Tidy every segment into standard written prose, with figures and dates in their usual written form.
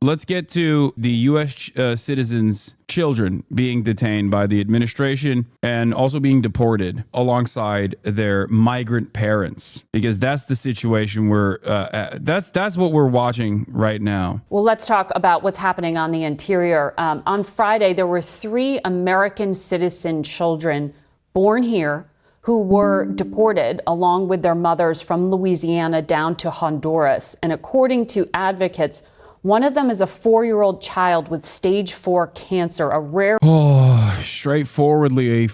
let's get to the U.S. Citizens' children being detained by the administration and also being deported alongside their migrant parents, because that's the situation that's what we're watching right now. Well, let's talk about what's happening on the interior. On Friday, there were 3 American citizen children born here who were deported along with their mothers from Louisiana down to Honduras. And according to advocates, one of them is a 4-year-old child with stage 4 cancer, a rare... Oh, straightforwardly a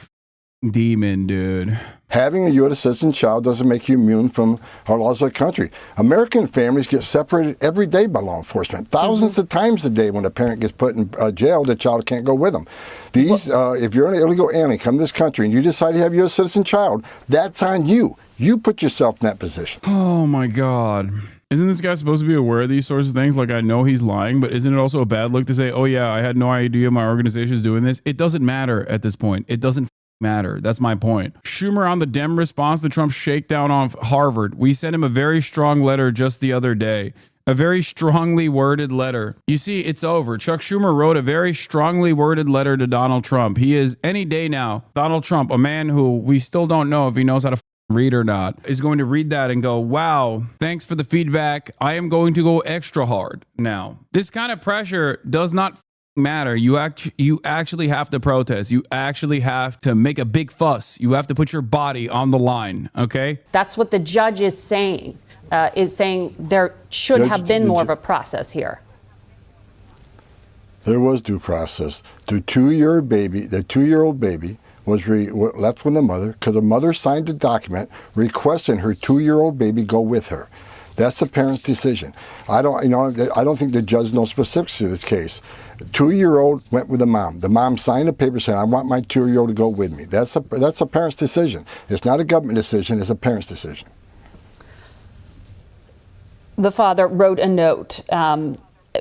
demon, dude. Having a U.S. citizen child doesn't make you immune from our laws of the country. American families get separated every day by law enforcement. Thousands of times a day when a parent gets put in jail, the child can't go with them. These, if you're an illegal alien, come to this country and you decide to have a U.S. citizen child, that's on you. You put yourself in that position. Oh, my God. Isn't this guy supposed to be aware of these sorts of things? Like, I know he's lying, but isn't it also a bad look to say, oh, yeah, I had no idea my organization is doing this? It doesn't matter at this point. It doesn't matter. That's my point. Schumer on the Dem response to Trump's shakedown on Harvard. We sent him a very strong letter just the other day. A very strongly worded letter. You see, it's over. Chuck Schumer wrote a very strongly worded letter to Donald Trump. He is, any day now, Donald Trump, a man who we still don't know if he knows how to read or not, is going to read that and go, wow, thanks for the feedback. I am going to go extra hard now. This kind of pressure does not matter. You actually have to protest. You actually have to make a big fuss. You have to put your body on the line, okay? That's what the judge is saying there should have been more of a process here. There was due process. The 2-year-old baby was left with the mother because the mother signed a document requesting her 2-year-old baby go with her. That's the parent's decision. I don't think the judge knows specifics of this case. 2-year-old went with the mom. The mom signed a paper saying, I want my 2-year-old to go with me. That's a parent's decision. It's not a government decision. It's a parent's decision. The father wrote a note.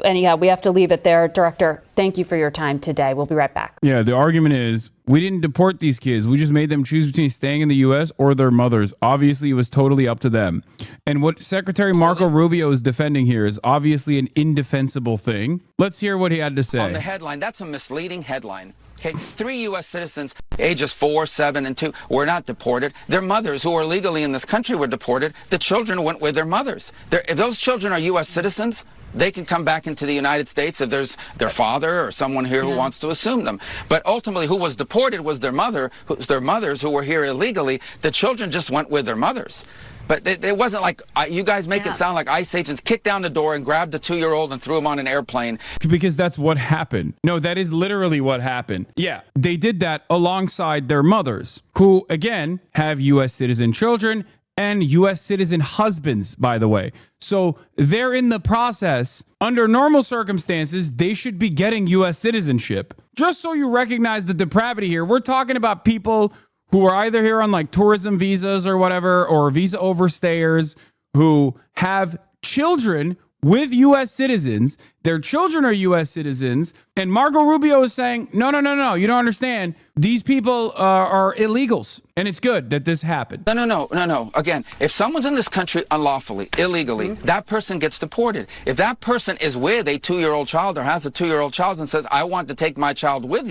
Anyhow, we have to leave it there. Director, thank you for your time today. We'll be right back. Yeah, the argument is we didn't deport these kids. We just made them choose between staying in the U.S. or their mothers. Obviously, it was totally up to them. And what Secretary Marco Rubio is defending here is obviously an indefensible thing. Let's hear what he had to say. On the headline, that's a misleading headline. Okay, 3 U.S. citizens, ages 4, 7, and 2, were not deported. Their mothers, who are legally in this country, were deported. The children went with their mothers. If those children are U.S. citizens, they can come back into the United States if there's their father or someone here who wants to assume them. But ultimately, who was deported was their mothers who were here illegally. The children just went with their mothers. But it wasn't like you guys make it sound like ICE agents kicked down the door and grabbed the 2-year-old and threw him on an airplane. Because that's what happened. No, that is literally what happened. Yeah, they did that alongside their mothers, who, again, have U.S. citizen children and U.S. citizen husbands, by the way. So they're in the process. Under normal circumstances, they should be getting U.S. citizenship. Just so you recognize the depravity here, we're talking about people who are either here on like tourism visas or whatever, or visa overstayers who have children with U.S. citizens. Their children are U.S. citizens. And Marco Rubio is saying, no, you don't understand. These people are illegals. And it's good that this happened. No. Again, if someone's in this country unlawfully, illegally, that person gets deported. If that person is with a 2-year-old child or has a 2-year-old child and says, I want to take my child with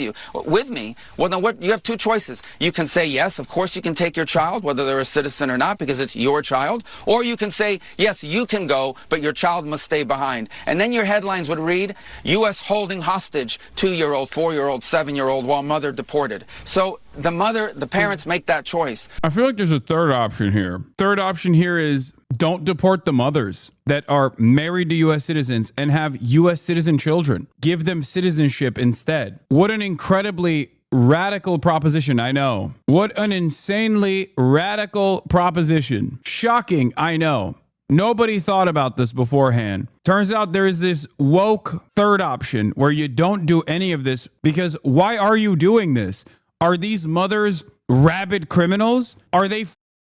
me, well, then what? You have 2 choices. You can say, yes, of course you can take your child, whether they're a citizen or not, because it's your child. Or you can say, yes, you can go, but your child must stay behind. And then your headlines would read, U.S. holding hostage 2-year-old, 4-year-old, 7-year-old while mother deported. So the parents make that choice. I feel like there's a third option here. Third option here is don't deport the mothers that are married to U.S. citizens and have U.S. citizen children. Give them citizenship instead. What an incredibly radical proposition, I know. What an insanely radical proposition. Shocking, I know. Nobody thought about this beforehand. Turns out there is this woke third option where you don't do any of this, because why are you doing this? Are these mothers rabid criminals? Are they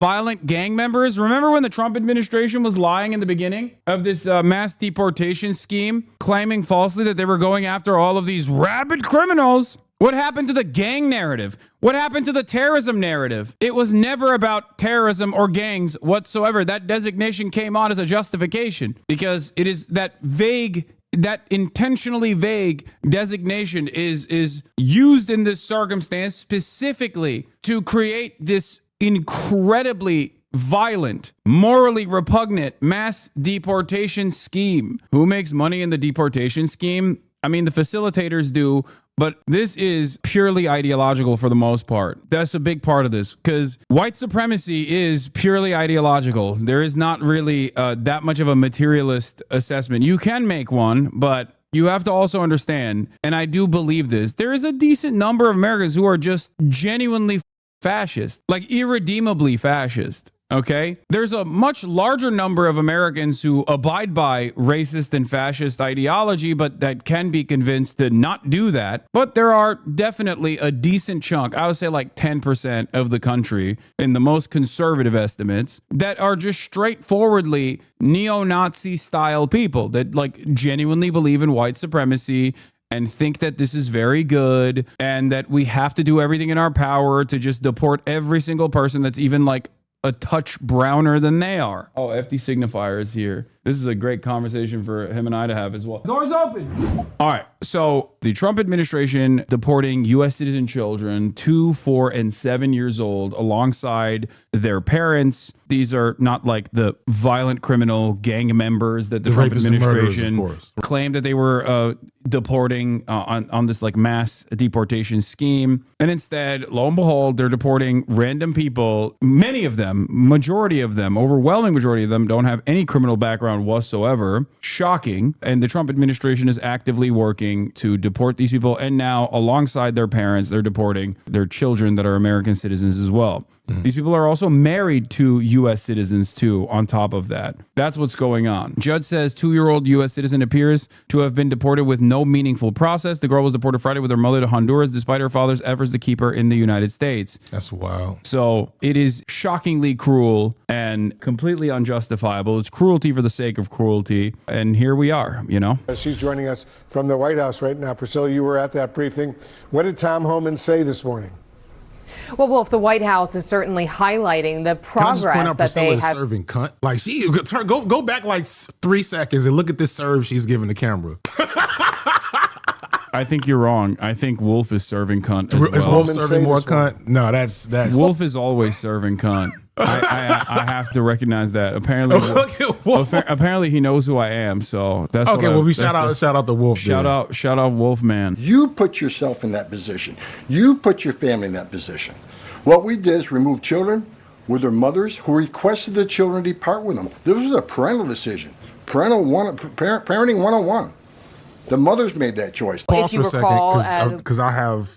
violent gang members? Remember when the Trump administration was lying in the beginning of this mass deportation scheme, claiming falsely that they were going after all of these rabid criminals? What happened to the gang narrative? What happened to the terrorism narrative? It was never about terrorism or gangs whatsoever. That designation came on as a justification because it is that vague that intentionally vague designation is used in this circumstance specifically to create this incredibly violent, morally repugnant mass deportation scheme. Who makes money in the deportation scheme? I mean, the facilitators do, but this is purely ideological for the most part. That's a big part of this because white supremacy is purely ideological. There is not really that much of a materialist assessment. You can make one, but you have to also understand, and I do believe this, there is a decent number of Americans who are just genuinely fascist, like irredeemably fascist. Okay, there's a much larger number of Americans who abide by racist and fascist ideology, but that can be convinced to not do that. But there are definitely a decent chunk, I would say like 10% of the country in the most conservative estimates, that are just straightforwardly neo-Nazi style people that like genuinely believe in white supremacy and think that this is very good and that we have to do everything in our power to just deport every single person that's even like a touch browner than they are. Oh, FD Signifier is here. This is a great conversation for him and I to have as well. Doors open. All right. So the Trump administration deporting U.S. citizen children 2, 4, and 7 years old alongside their parents. These are not like the violent criminal gang members that the Trump administration claimed that they were deporting on this like mass deportation scheme. And instead, lo and behold, they're deporting random people. Many of them, majority of them, overwhelming majority of them don't have any criminal background whatsoever. Shocking. And the Trump administration is actively working to deport these people. And now, alongside their parents, they're deporting their children that are American citizens as well. These people are also married to U.S. citizens, too, on top of that. That's what's going on. Judge says 2-year-old U.S. citizen appears to have been deported with no meaningful process. The girl was deported Friday with her mother to Honduras, despite her father's efforts to keep her in the United States. That's wild. So it is shockingly cruel and completely unjustifiable. It's cruelty for the sake of cruelty. And here we are, you know. She's joining us from the White House right now. Priscilla, you were at that briefing. What did Tom Homan say this morning? Well, Wolf, the White House is certainly highlighting the progress that Priscilla they is have. serving cunt. Like go back like 3 seconds and look at this serve she's giving the camera. I think you're wrong. I think Wolf is serving cunt as Is well. Wolf serving more cunt? No, that's Wolf is always serving cunt. I have to recognize that. Apparently he knows who I am. So that's okay. Well, shout out the Wolf. Shout out Wolf man. You put yourself in that position. You put your family in that position. What we did is remove children with their mothers who requested the children depart with them. This was a parental decision. Parenting 101. The mothers made that choice. Pause for a second, because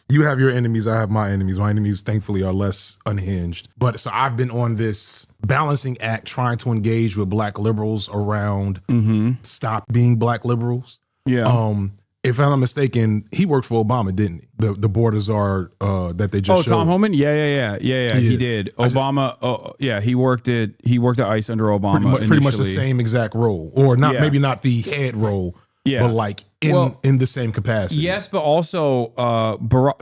you have your enemies, I have my enemies. My enemies, thankfully, are less unhinged. But so I've been on this balancing act, trying to engage with Black liberals around stop being Black liberals. Yeah. If I'm not mistaken, he worked for Obama, didn't he? The borders are that they just showed. Tom Homan? Yeah. He did. Obama. He worked at ICE under Obama. Pretty much the same exact role, or not? Yeah. Maybe not the head role. Yeah. But like in the same capacity. Yes, but also,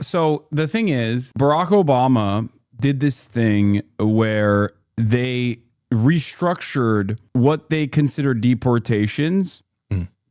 so the thing is, Barack Obama did this thing where they restructured what they considered deportations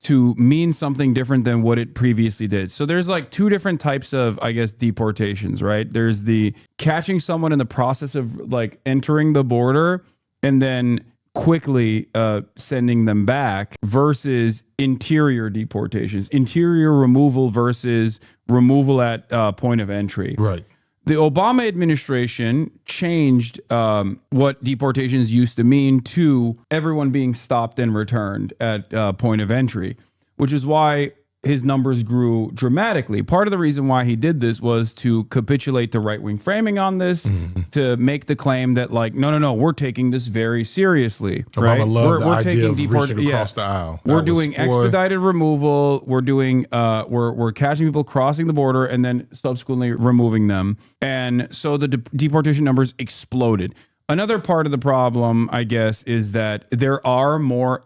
to mean something different than what it previously did. So there's like 2 different types of, I guess, deportations, right? There's the catching someone in the process of like entering the border and then quickly sending them back versus interior deportations, interior removal versus removal at point of entry. Right. The Obama administration changed what deportations used to mean to everyone being stopped and returned at point of entry, which is why his numbers grew dramatically. Part of the reason why he did this was to capitulate to right-wing framing on this, to make the claim that like, no, we're taking this very seriously. Right? We're taking deported across the aisle. We're doing expedited removal. We're doing we're catching people crossing the border and then subsequently removing them. And so the deportation numbers exploded. Another part of the problem, I guess, is that there are more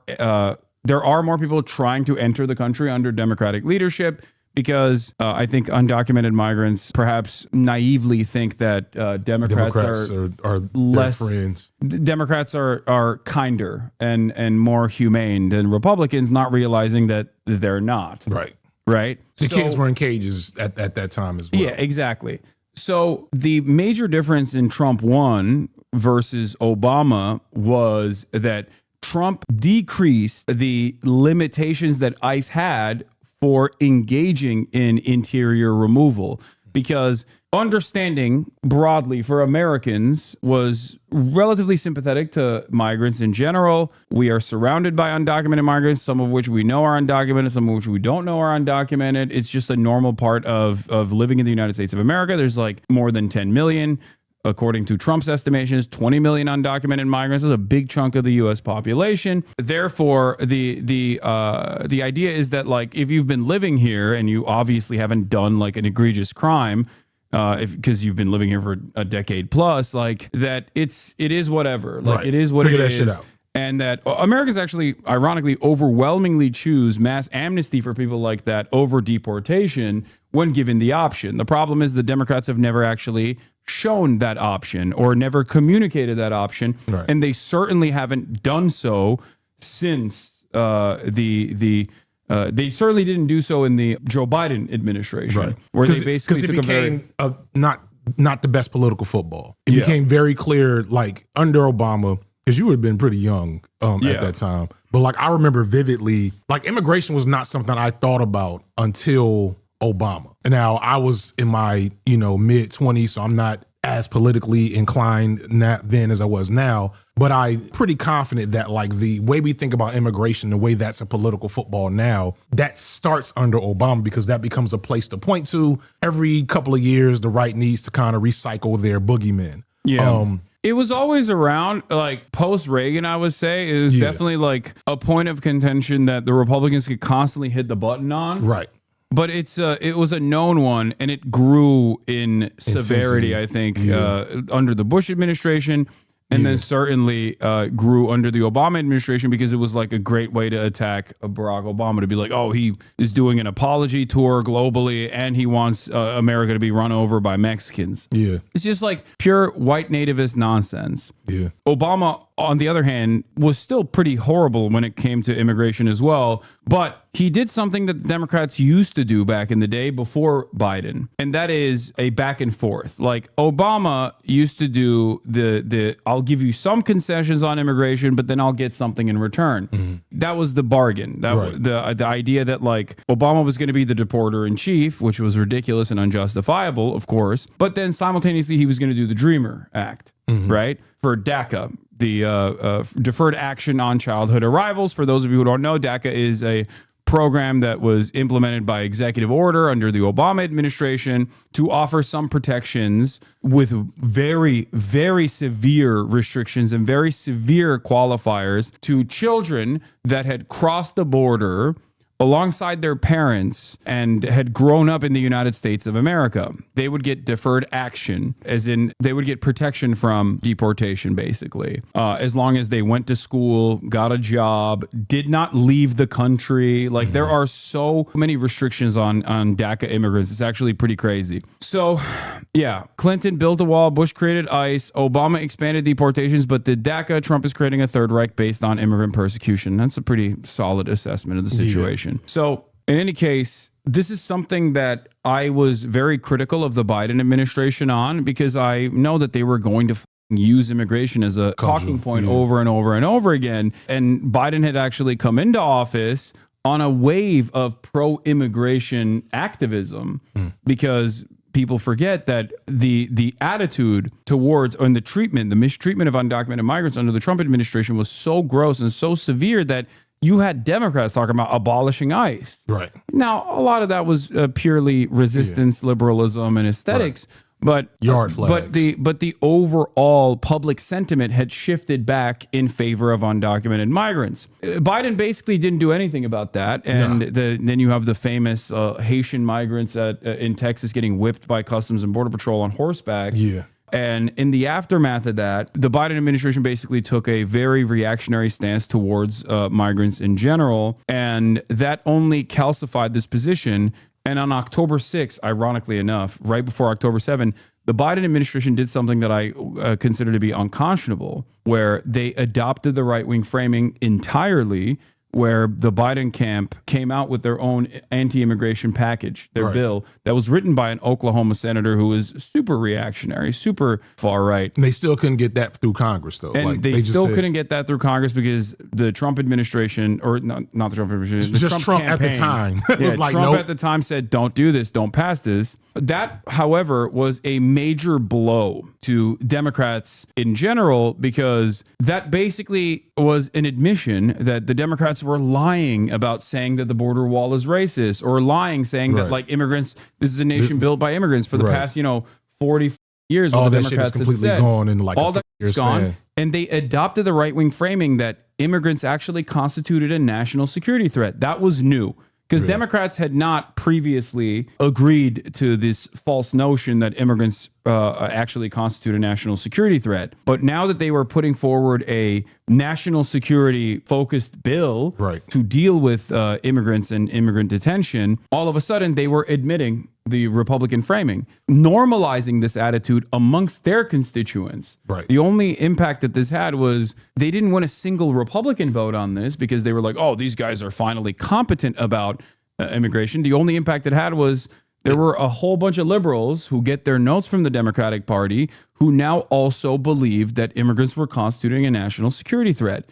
people trying to enter the country under Democratic leadership because I think undocumented migrants perhaps naively think that Democrats are less their friends. Democrats are kinder and more humane than Republicans, not realizing that they're not. Right. Right. The kids were in cages at that time as well. Yeah, exactly. So the major difference in Trump 1 versus Obama was that Trump decreased the limitations that ICE had for engaging in interior removal, because understanding broadly for Americans was relatively sympathetic to migrants in general. We are surrounded by undocumented migrants, some of which we know are undocumented, some of which we don't know are undocumented. It's just a normal part of living in the United States of America. There's like more than 10 million. According to Trump's estimations, 20 million undocumented migrants is a big chunk of the U.S. population. Therefore, the idea is that, like, if you've been living here and you obviously haven't done like an egregious crime, because you've been living here for a decade plus, like that, it is whatever. Like, it is what Figure it that is. shit out. And that Americans actually, ironically, overwhelmingly choose mass amnesty for people like that over deportation when given the option. The problem is the Democrats have never actually shown that option or never communicated that option. Right. And they certainly haven't done so since they certainly didn't do so in the Joe Biden administration, Right. where they basically took it became not the best political football. It became very clear, like under Obama, because you would have been pretty young at that time. But like I remember vividly, like immigration was not something I thought about until Obama. And now I was in my, mid 20s, so I'm not as politically inclined then as I was now. But I'm pretty confident that like the way we think about immigration, the way that's a political football now, that starts under Obama, because that becomes a place to point to. Every couple of years, the right needs to kind of recycle their boogeymen. Yeah. It was always around, like post Reagan, I would say. It was definitely like a point of contention that the Republicans could constantly hit the button on. Right. But it was a known one, and it grew in severity, I think, under the Bush administration, and then certainly grew under the Obama administration, because it was like a great way to attack Barack Obama, to be like, oh, he is doing an apology tour globally, and he wants America to be run over by Mexicans. Yeah. It's just like pure white nativist nonsense. Yeah. Obama, on the other hand, was still pretty horrible when it came to immigration as well. But he did something that the Democrats used to do back in the day before Biden, and that is a back and forth. Like Obama used to do the I'll give you some concessions on immigration, but then I'll get something in return. Mm-hmm. That was the bargain. That was the idea that like Obama was going to be the deporter in chief, which was ridiculous and unjustifiable, of course. But then simultaneously he was going to do the Dreamer Act, right? For DACA, the Deferred Action on Childhood Arrivals. For those of you who don't know, DACA is a program that was implemented by executive order under the Obama administration to offer some protections with very, very severe restrictions and very severe qualifiers to children that had crossed the border alongside their parents and had grown up in the United States of America. They would get deferred action, as in they would get protection from deportation, basically, as long as they went to school, got a job, did not leave the country. Like there are so many restrictions on DACA immigrants. It's actually pretty crazy. So yeah, Clinton built a wall, Bush created ICE, Obama expanded deportations, but did DACA. Trump is creating a Third Reich based on immigrant persecution. That's a pretty solid assessment of the situation. So in any case, this is something that I was very critical of the Biden administration on, because I know that they were going to use immigration as a talking point over and over and over again. And Biden had actually come into office on a wave of pro-immigration activism, because people forget that the attitude towards, and the mistreatment of undocumented migrants under the Trump administration was so gross and so severe that you had Democrats talking about abolishing ICE. Right. Now, a lot of that was purely resistance, liberalism, and aesthetics. But yard flags. But the overall public sentiment had shifted back in favor of undocumented migrants. Biden basically didn't do anything about that, and then you have the famous Haitian migrants in Texas getting whipped by Customs and Border Patrol on horseback. Yeah. And in the aftermath of that, the Biden administration basically took a very reactionary stance towards migrants in general, and that only calcified this position. And on October 6th, ironically enough, right before October 7th, the Biden administration did something that I consider to be unconscionable, where they adopted the right-wing framing entirely, where the Biden camp came out with their own anti-immigration package, their bill that was written by an Oklahoma senator who was super reactionary, super far right. And they still couldn't get that through Congress, though. And like, they just still said- couldn't get that through Congress because the Trump administration, or not the Trump administration, the Just Trump at the campaign, time. It was like, Trump nope. at the time said, don't do this, don't pass this. That, however, was a major blow to Democrats in general, because that basically was an admission that the Democrats were lying about saying that the border wall is racist, or lying saying that like immigrants, this is a nation built by immigrants for the past, 40 years. All What the that shit is Democrats had completely said. gone in like all a that's 3 years gone. span. And they adopted the right-wing framing that immigrants actually constituted a national security threat. That was new. Because Democrats had not previously agreed to this false notion that immigrants actually constitute a national security threat. But now that they were putting forward a national security focused bill to deal with immigrants and immigrant detention, all of a sudden they were admitting the Republican framing, normalizing this attitude amongst their constituents. The only impact that this had was they didn't win a single Republican vote on this because they were like, oh, these guys are finally competent about immigration. The only impact it had was there were a whole bunch of liberals who get their notes from the Democratic Party who now also believed that immigrants were constituting a national security threat.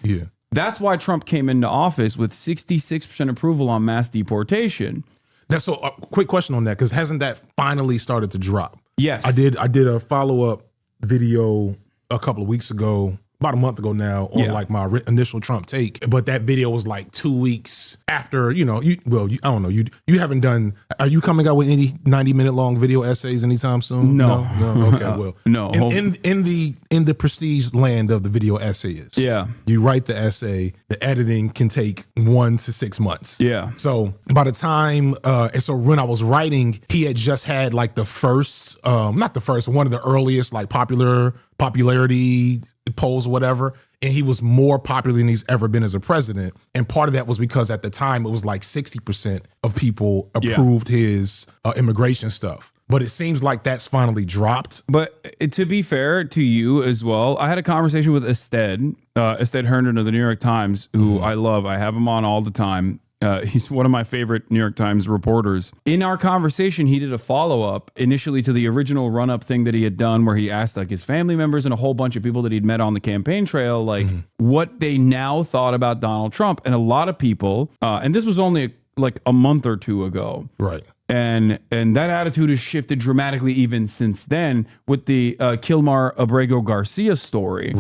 That's why Trump came into office with 66% approval on mass deportation. That's so. Quick question on that, because hasn't that finally started to drop? Yes, I did a follow-up video a couple of weeks ago, about a month ago now, on like my initial Trump take. But that video was like 2 weeks after, I don't know. You haven't done, are you coming out with any 90-minute long video essays anytime soon? No. Okay, well. No. In the prestige land of the video essayists. You write the essay, the editing can take 1 to 6 months. So by the time, and so when I was writing, he had just had like the first, not the first, one of the earliest like popularity polls or whatever, and he was more popular than he's ever been as a president. And part of that was because at the time it was like 60% of people approved his immigration stuff. But it seems like that's finally dropped. But to be fair to you as well, I had a conversation with Ested Herndon of the New York Times, who I love. I have him on all the time. He's one of my favorite New York Times reporters. In our conversation, he did a follow-up initially to the original run-up thing that he had done, where he asked like his family members and a whole bunch of people that he'd met on the campaign trail, like what they now thought about Donald Trump. And a lot of people, and this was only like a month or two ago. And that attitude has shifted dramatically even since then with the Kilmar Abrego Garcia story.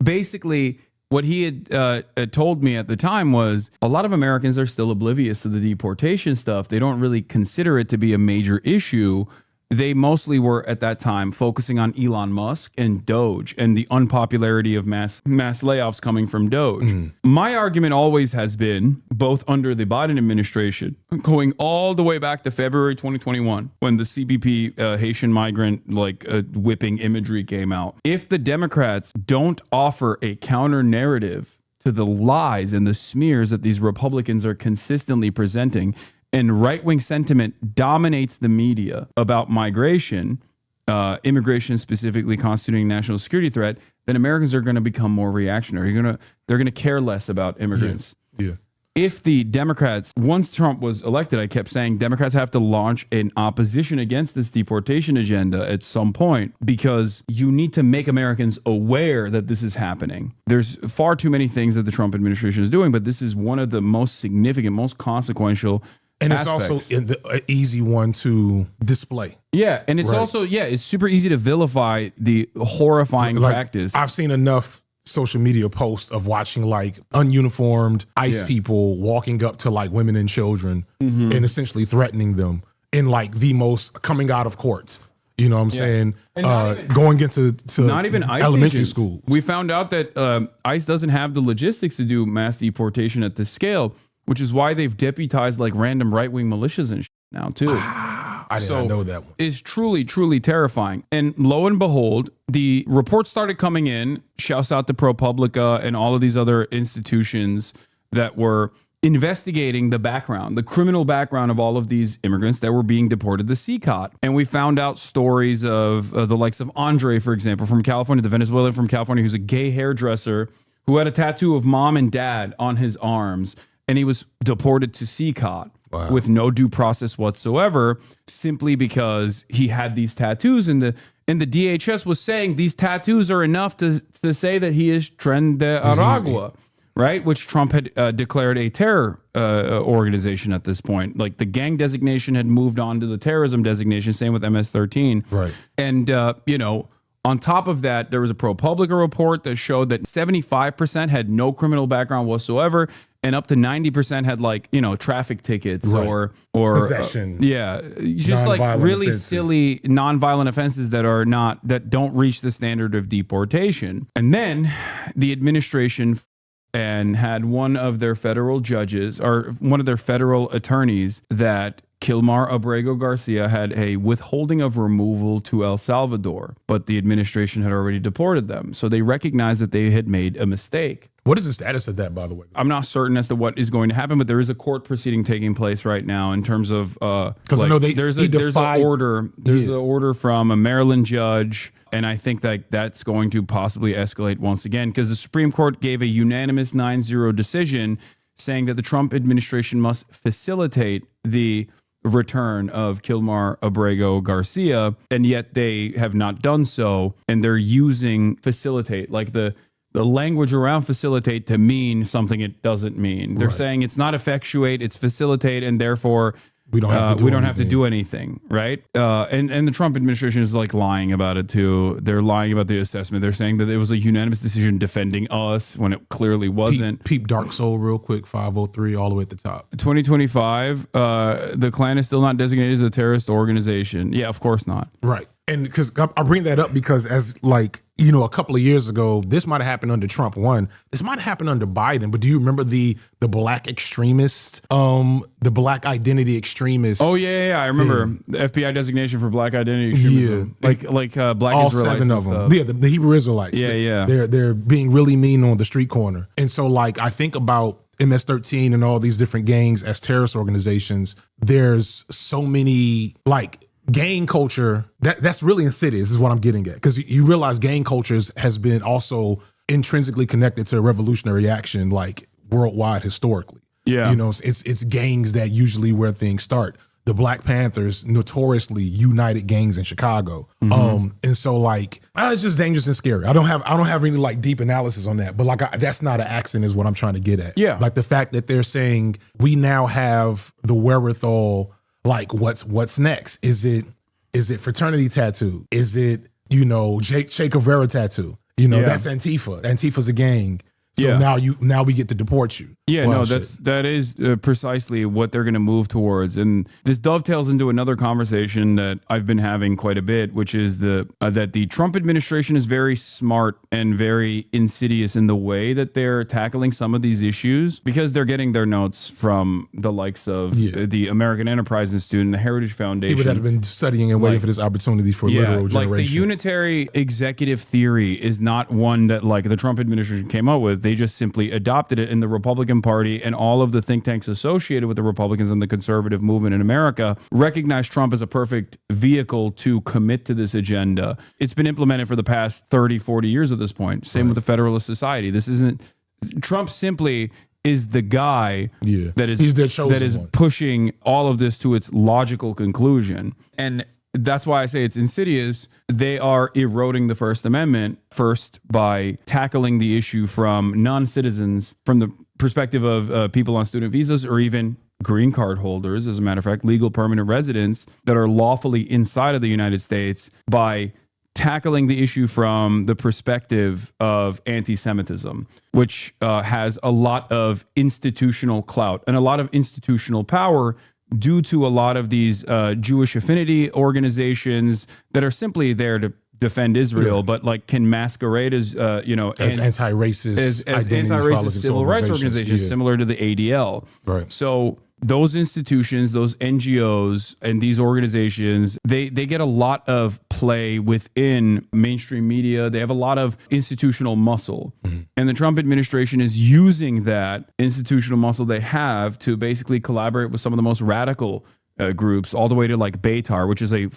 Basically, what he had told me at the time was a lot of Americans are still oblivious to the deportation stuff. They don't really consider it to be a major issue. They mostly were at that time focusing on Elon Musk and Doge and the unpopularity of mass layoffs coming from Doge. My argument always has been, both under the Biden administration, going all the way back to February 2021, when the CBP Haitian migrant whipping imagery came out. If the Democrats don't offer a counter narrative to the lies and the smears that these Republicans are consistently presenting, and right-wing sentiment dominates the media about migration, immigration specifically constituting a national security threat, then Americans are going to become more reactionary. They're going to care less about immigrants. If the Democrats, once Trump was elected, I kept saying Democrats have to launch an opposition against this deportation agenda at some point, because you need to make Americans aware that this is happening. There's far too many things that the Trump administration is doing, but this is one of the most significant, most consequential and aspects. It's also an easy one to display. And it's also, it's super easy to vilify the horrifying practice. I've seen enough social media posts of watching like ununiformed ICE people walking up to like women and children and essentially threatening them in like the most coming out of courts. You know what I'm saying? Going into not even ICE elementary agents. school. We found out that ICE doesn't have the logistics to do mass deportation at this scale, which is why they've deputized like random right-wing militias and shit now too. I did not know that one. It's truly, truly terrifying. And lo and behold, the reports started coming in. Shouts out to ProPublica and all of these other institutions that were investigating the background, the criminal background of all of these immigrants that were being deported to CCOT. And we found out stories of the likes of Andre, for example, from California, the Venezuelan from California, who's a gay hairdresser who had a tattoo of mom and dad on his arms. And he was deported to CCOT with no due process whatsoever, simply because he had these tattoos. And the DHS was saying these tattoos are enough to say that he is Tren de Aragua. Right, which Trump had declared a terror organization at this point. Like the gang designation had moved on to the terrorism designation. Same with MS-13. Right, and on top of that, there was a ProPublica report that showed that 75% had no criminal background whatsoever, and up to 90% had traffic tickets or possession. Just like really offenses. silly nonviolent offenses that don't reach the standard of deportation. And then the administration and had one of their federal judges or one of their federal attorneys that Kilmar Abrego Garcia had a withholding of removal to El Salvador, but the administration had already deported them. So they recognized that they had made a mistake. What is the status of that, by the way? I'm not certain as to what is going to happen, but there is a court proceeding taking place right now in terms of because I know there's an order from a Maryland judge. And I think that that's going to possibly escalate once again because the Supreme Court gave a unanimous 9-0 decision saying that the Trump administration must facilitate the return of Kilmar Abrego Garcia, and yet they have not done so. And they're using facilitate, like the language around facilitate, to mean something it doesn't mean. They're saying it's not effectuate, it's facilitate, and therefore we don't have to do anything, right? And the Trump administration is like lying about it too. They're lying about the assessment. They're saying that it was a unanimous decision defending us when it clearly wasn't. Peep Dark Soul real quick, 503 all the way at the top. 2025, the Klan is still not designated as a terrorist organization. Yeah, of course not. Right. And because I bring that up because as a couple of years ago, this might have happened under Trump 1. This might have happened under Biden. But do you remember the black extremist, the black identity extremist? Oh yeah. I remember the FBI designation for black identity extremism. Yeah, like black all Israelites 7 of them. Yeah, the Hebrew Israelites. Yeah. They're being really mean on the street corner. And so I think about MS-13 and all these different gangs as terrorist organizations. There's so many gang culture that's really insidious is what I'm getting at, because you realize gang cultures has been also intrinsically connected to revolutionary action worldwide historically. Yeah, it's gangs that usually where things start. The Black Panthers notoriously united gangs in Chicago. And so it's just dangerous and scary. I don't have any neat analysis on that, but that's not an accent is what I'm trying to get at. Yeah, the fact that they're saying we now have the wherewithal. What's next? Is it fraternity tattoo? Is it Che Guevara tattoo? That's Antifa. Antifa's a gang. So now we get to deport you. Yeah, that is precisely what they're going to move towards, and this dovetails into another conversation that I've been having quite a bit, which is that the Trump administration is very smart and very insidious in the way that they're tackling some of these issues, because they're getting their notes from the likes of the American Enterprise Institute and the Heritage Foundation. People that have been studying and waiting for this opportunity for literal generation. The unitary executive theory is not one that the Trump administration came up with. They just simply adopted it in the Republican Party, and all of the think tanks associated with the Republicans and the conservative movement in America recognize Trump as a perfect vehicle to commit to this agenda. It's been implemented for the past 30, 40 years at this point. Same with the Federalist Society. This isn't Trump simply is the guy that is pushing all of this to its logical conclusion. And that's why I say it's insidious. They are eroding the First Amendment first by tackling the issue from non-citizens, from the perspective of people on student visas or even green card holders, as a matter of fact, legal permanent residents that are lawfully inside of the United States, by tackling the issue from the perspective of anti-Semitism, which has a lot of institutional clout and a lot of institutional power due to a lot of these Jewish affinity organizations that are simply there to defend Israel, but can masquerade as anti-racist, as anti-racist civil rights organizations, similar to the ADL. Right. So those institutions, those NGOs, and these organizations, they get a lot of play within mainstream media. They have a lot of institutional muscle. And the Trump administration is using that institutional muscle they have to basically collaborate with some of the most radical groups, all the way to like Beitar, which is a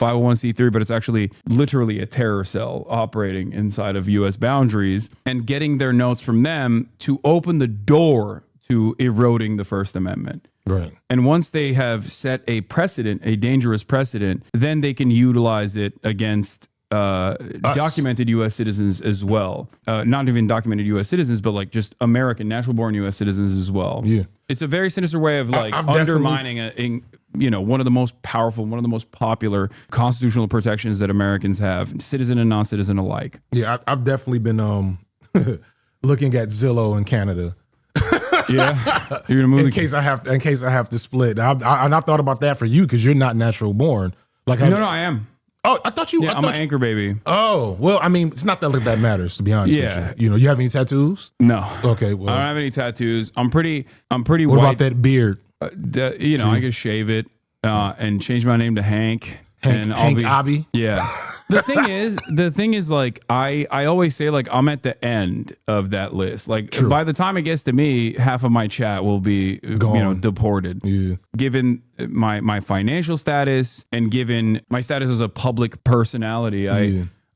501c3, but it's actually literally a terror cell operating inside of U.S. boundaries, and getting their notes from them to open the door to eroding the First Amendment. Right. And once they have set a precedent, a dangerous precedent, then they can utilize it against documented U.S. citizens as well. Not even documented U.S. citizens, but like just American, natural-born U.S. citizens as well. Yeah. It's a very sinister way of like undermining one of the most powerful, one of the most popular constitutional protections that Americans have, citizen and non-citizen alike. Yeah, I've definitely been looking at Zillow in Canada. Yeah, you're gonna move in case I have to split. I thought about that for you because you're not natural born. Like no, I am. Oh, I thought you. Yeah, I'm an anchor baby. Oh, well, I mean, it's not that matters, to be honest with you. You have any tattoos? No. Okay, well, I don't have any tattoos. I'm pretty what white. What about that beard? I can shave it and change my name to Hank. HasanAbi. Yeah. The thing is, like, I always say, like, I'm at the end of that list. Like, True. by the time it gets to me, half of my chat will be, deported. Yeah. Given my financial status and given my status as a public personality,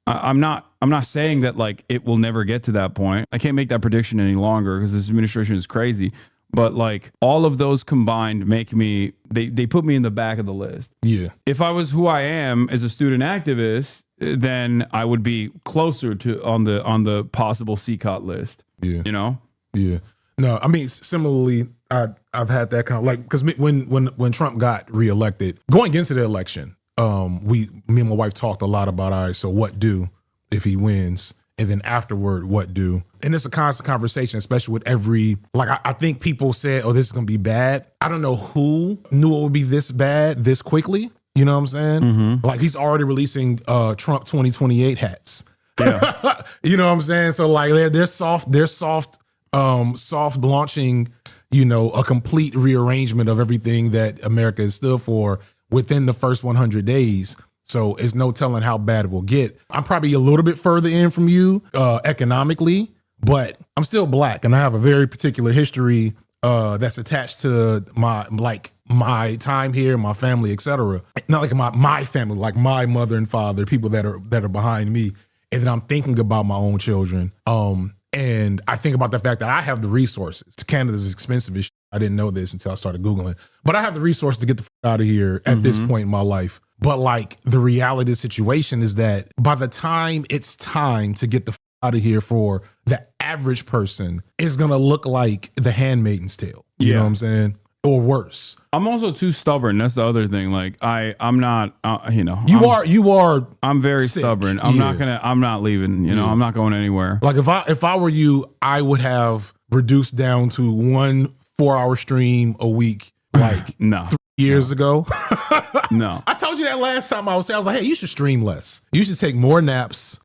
I'm not saying that like it will never get to that point. I can't make that prediction any longer because this administration is crazy. But like all of those combined make me, they put me in the back of the list. Yeah. If I was who I am as a student activist, then I would be closer to on the possible CCOT list. Yeah. You know? Yeah. No, I mean, similarly, I've had that kind of like, because when Trump got reelected, going into the election, me and my wife talked a lot about, all right, so what do if he wins? And then afterward, what do? And it's a constant conversation, especially with I think people said, oh, this is going to be bad. I don't know who knew it would be this bad this quickly. You know what I'm saying? Mm-hmm. Like he's already releasing Trump 2028 hats. Yeah. You know what I'm saying? So like they're soft launching, a complete rearrangement of everything that America is stood for within the first 100 days. So it's no telling how bad it will get. I'm probably a little bit further in from you economically, but I'm still black and I have a very particular history that's attached to my time here, my family, etc. Not like my family, like my mother and father, people that are behind me. And then I'm thinking about my own children. And I think about the fact that I have the resources. Canada's expensive as shit. I didn't know this until I started Googling. But I have the resources to get the f out of here at this point in my life. But like the reality of the situation is that by the time it's time to get the f out of here for the average person, it's going to look like The Handmaid's Tale. You know what I'm saying? Or worse. I'm also too stubborn. That's the other thing. Like I'm not, You are. I'm very sick. stubborn. I'm not leaving. I'm not going anywhere. Like if I were you, I would have reduced down to 1 4-hour stream a week. Like no. 3 years ago. No. I told you that last time I was there. I was like, hey, you should stream less. You should take more naps.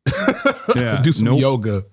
Yeah. Do some yoga.